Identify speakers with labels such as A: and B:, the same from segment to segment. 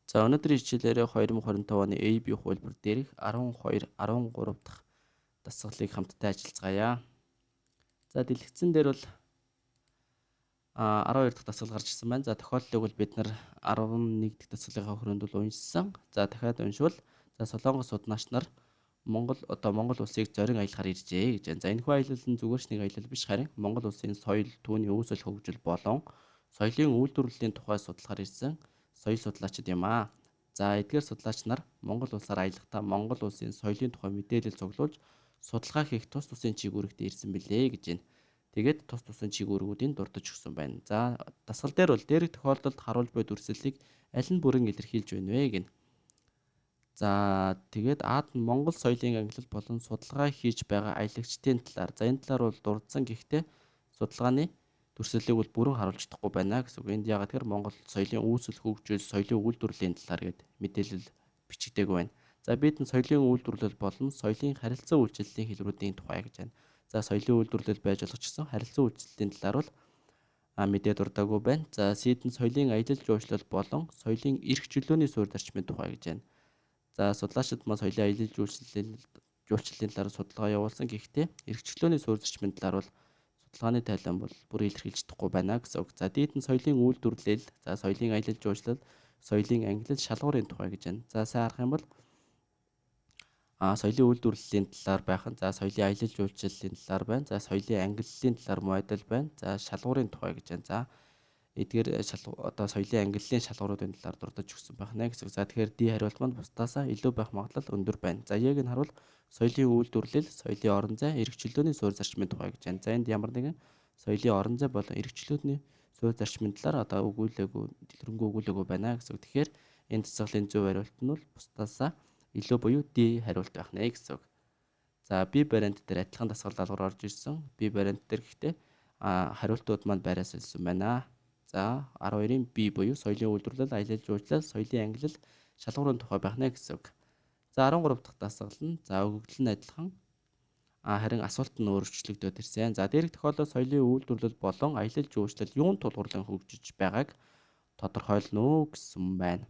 A: За өнөөдрийн хичээлээр 2025 оны AB хувилбар дээрх 12, 13 дахь дасгалыг хамтдаа ажиллацгаая. За дэлгэцэн дээр бол 12 дахь дасгал гарч ирсэн байна. За тохиолдлыг бол бид нар 11 дахь дасгалынхаа хүрээнд бол уншсан. За дахиад уншвал за Солонгос суднаач нар Монгол улсыг зорин аялахаар иржээ гэж байна. За энэхүү аялал нь зүгээр ч нэг аялал биш, харин Монгол улсын соёл, түүний үүсэл хөгжил болон соёлын үйлдвэрлэлийн тухай судлахаар ирсэн соёл судлаачид юм аа. За эдгээр судлаач нар Монгол улсаар аялахдаа Монгол улсын соёлын тухай мэдээлэл цуглуулж судалгаа хийх тус тусын чиглэлд ирсэн билээ гэж байна. Тэгээд тус тусын чиглэлүүдийн дурдж өгсөн байна. За дасгал дээр бол дээрх тохиолдолд харуулж буй дүрслэлийг аль нь бүрэн илэрхийлж байна вэ гэнэ. За тэгээд Аад нь Монгол соёлын ангилал болон судалгаа хийж байгаа аялагчдын талаар. За энэ талаар бол дурдсан, гэхдээ судалгааны дүрслэлийг бол бүрэн харуулж чадахгүй байна гэсэн үг. Энд яагаад тэгэхээр Монгол соёлын үүсэл хөгжил, соёлын үйлдвэрлэлийн талаар гээд мэдээлэл бичигдээгүй байна. За бид нь соёлын үйлдвэрлэл болон соёлын харилцаа үйлчлэлийн хэлбэрүүдийн тухай гэж байна. За соёлын үйлдвэрлэл байж болох ч гэсэн харилцаа үйлчлэлийн талаар бол мэдээ дурдаагүй байна. За Сид нь соёлын аялал жуулчлал болон соёлын эрх чөлөөний суурь зарчмын тухай гэж байна. За судлаачид маань соёлын аялал жуулчлалын талаар судалгаа явуулсан. Гэхдээ эрх чөлөөний суурь зарчмын талаар бол судалгааны тайлан бол бүр илэрхийлж чадахгүй байна гэсэн үг. За дээд нь соёлын үйлдвэрлэл, за соёлын аялал жуулчлал, соёлын ангилал шалгуурын тухай гэж байна. За сайн харах юм бол соёлын үйлдвэрлэлийн талаар байх нь, за соёлын аялал жуулчлалын талаар байна. За соёлын ангиллалын талаар модаль байна. За шалгуурын тухай гэж байна. За эдгээр соёлын ангиллалын шалгууруудын талаар дурдж өгсөн байх нэ гэсэн. За тэгэхээр D хариулт маань бусдаасаа илүү байх магадлал өндөр байна. За Яг нь харуул соёлын үйлдвэрлэл, соёлын орон зай, эрх чөлөөний суурь зарчмын тухай гэж байна. За энд ямар нэгэн соёлын орон зай болон эрх чөлөөний суурь зарчмын талаар дэлгэрэнгүй өгүүлээгүй байна гэсэн. Тэгэхээр энэ дасгалын зөв хариулт нь бол бусдаасаа илүү буюу D хариулт байх нэ гэсэн. За B вариант дээр адилхан дасгал даалгавар орж ирсэн. B вариант дээр гэхдээ хариултууд маань байраасалсан байна. За 12-ын B буюу соёлын үйлдвэрлэл, аялал жуулчлал, соёлын ангилал, шалгуурын тухай байх нэ гэсэн. За 13 дахь дасгал нь за өгөгдөл нь адилхан, харин асуулт нь өөрчлөгдөд ирсэн. За дээрх тохиолдолд соёлын үйлдвэрлэл болон аялал жуулчлал юунд тулгуурлан хөгжиж байгааг тодорхойлно уу гэсэн байна.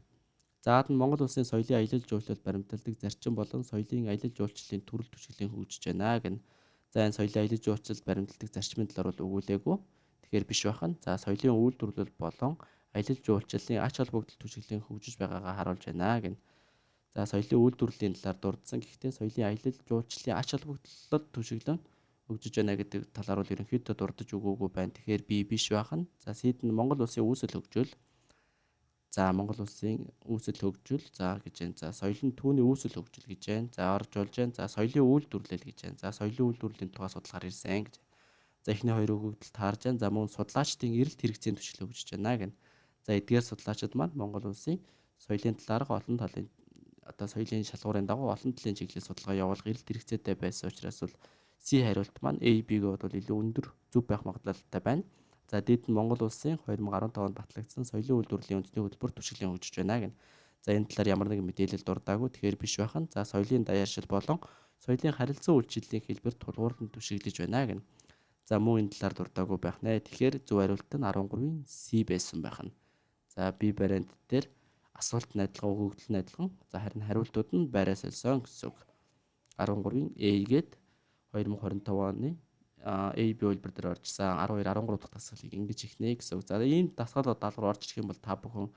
A: За Аад нь Монгол улсын соёлын аялал жуулчлал баримталдаг зарчим болон соёлын аялал жуулчлалын төрөл төсвөлийн хөгжиж байна гэнэ. За энэ соёлын аялал жуулчлал баримталдаг зарчмын талаар бол өгүүлээгүй. Тэгэхээр биш байх нь. За соёлын үйлдвэрлэл болон аялал жуулчлалын ач холбогдол түшиглэн хөгжиж байгаагаа харуулж байна гэнэ. За соёлын үйлдвэрлэлийн талаар дурдсан. Гэхдээ соёлын аялал жуулчлалын ач холбогдлолд түшиглэн хөгжиж байна гэдэг талаар бол ерөнхийдөө дурдж өгөөгүй байна. Тэгэхээр би биш байх нь. За Сид нь Монгол улсын үүсэл хөгжил. За Монгол улсын үүсэл хөгжил за гэж байна. За соёл нь түүний үүсэл хөгжил гэж байна. За орж болж байна. За соёлын үйлдвэрлэл гэж байна. За соёлын үйлдвэрлэлийн тухай судалгаар ирсэн гэж. За эхний хоёр өгөгдөлд таарж байна. За мөн судлаачдын эрэлт хэрэгцээний түшиглэл хөгжиж байна гэнэ. За эдгээр судлаачид маань Монгол улсын соёлын талаарх олон талын соёлын шалгуурын дагуу олон талын чиглэлээр судалгаа явуулах эрэлт хэрэгцээтэй байсан учраас бол C хариулт маань AB-г бол илүү өндөр зөв байх магадлалтай байна. За дээд нь Монгол улсын 2015 онд батлагдсан соёлын үйлдвэрлэлийн үндэсний хөтөлбөр түшиглэн хөгжиж байна гэнэ. За энэ талаар ямар нэгэн мэдээлэл дурдаагүй. Тэгэхээр биш байх нь. За соёлын даяаршил болон соёлын харилцаа үйлчлэлийн хэлбэр тулгуурлан түшиглэж байна гэнэ. За мөн энэ талаар дурдаагүй байх нэ. Тэгэхээр зөв хариулт нь 13-ын C байсан байх нь. За B вариант дээр асуулт нь адилхан, өгөгдөл нь адилхан. За харин хариултууд нь байраасалсан гэсэн үг. 13-ын A гээд 2025 оны AB хувилбар дээр оржсан 12, 13 дахь дасгалыг ингэж ихнэ гэсэн үг. За ийм дасгал даалгавар орж ирэх юм бол та бүхэн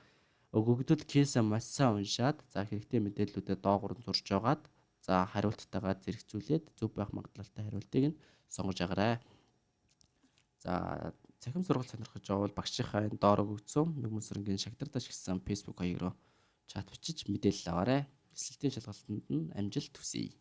A: өгөгдөл кейсээ маш сайн уншаад за хэрэгтэй мэдээллүүдэд доогуур нь зурж яваад за хариулттайгаа зэрэгцүүлээд зөв байх магадлалтай хариултыг нь сонгож агараа. За цахим сургалт сонирхож байгаа бол багшийнхаа энэ доор өгөгдсөн Мегмонсорынгийн шагнартаж гэсэн Facebook хаяг руу чат бичиж мэдээлэл аваарай. Эсэлтийн шалгалтанд нь амжилт хүсье.